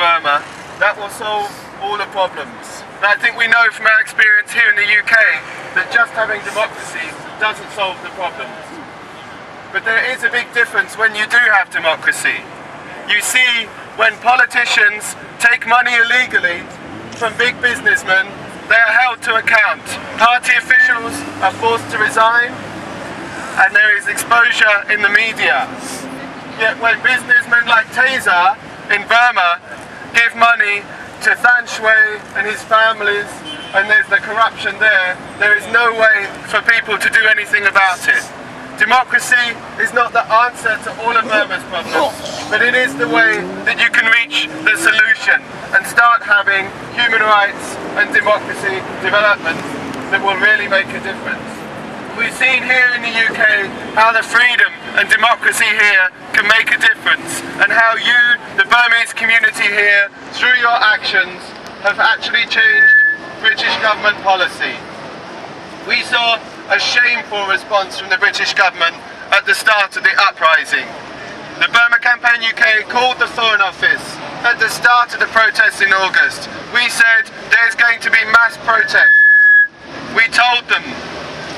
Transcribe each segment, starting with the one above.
Burma, that will solve all the problems. And I think we know from our experience here in the UK that just having democracy doesn't solve the problems. But there is a big difference when you do have democracy. You see, when politicians take money illegally from big businessmen, they are held to account. Party officials are forced to resign, and there is exposure in the media. Yet when businessmen like Taser in Burma give money to Than Shwe and his families, and there's the corruption there, there is no way for people to do anything about it. Democracy is not the answer to all of Burma's problems, but it is the way that you can reach the solution and start having human rights and democracy development that will really make a difference. We've seen here in the UK how the freedom and democracy here can make a difference, and how you, the Burmese community here, through your actions, have actually changed British government policy. We saw a shameful response from the British government at the start of the uprising. The Burma Campaign UK called the Foreign Office at the start of the protests in August. We said there's going to be mass protests. We told them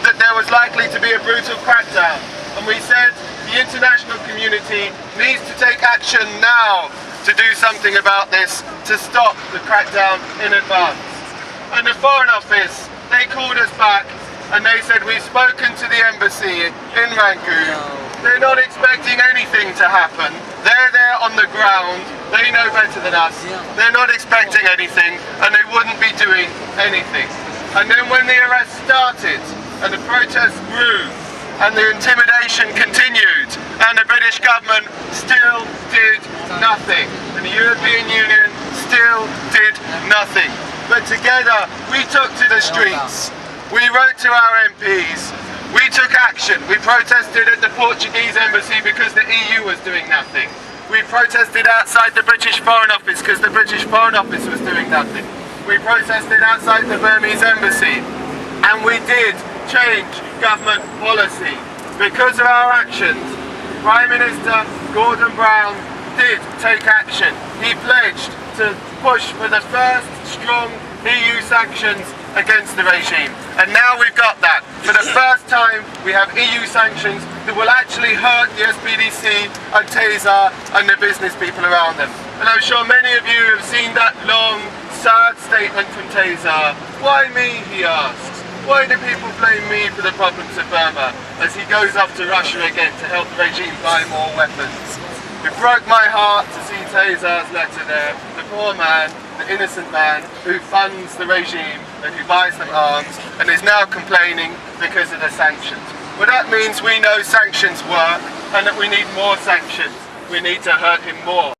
that there was likely to be a brutal crackdown, and we said the international community needs to take action now to do something about this, to stop the crackdown in advance. And the Foreign Office, they called us back and they said, we've spoken to the embassy in Rangoon. They're not expecting anything to happen. They're there on the ground. They know better than us. They're not expecting anything, and they wouldn't be doing anything. And then when the arrest started and the protests grew and the intimidation continued and the British government still did nothing, and the European Union still did nothing. But together we took to the streets. We wrote to our MPs, we took action, we protested at the Portuguese embassy because the EU was doing nothing. We protested outside the British Foreign Office because the British Foreign Office was doing nothing. We protested outside the Burmese embassy, and we did change government policy. Because of our actions, Prime Minister Gordon Brown did take action. He pledged to push for the first strong EU sanctions against the regime, and now we've got that. For the first time we have EU sanctions that will actually hurt the SPDC and Taser and the business people around them. And I'm sure many of you have seen that long, sad statement from Taser. Why me, he asks. Why do people blame me for the problems of Burma, as he goes off to Russia again to help the regime buy more weapons? It broke my heart to see Taser's letter there. The poor man, the innocent man who funds the regime and who buys them arms and is now complaining because of the sanctions. Well, that means we know sanctions work and that we need more sanctions. We need to hurt him more.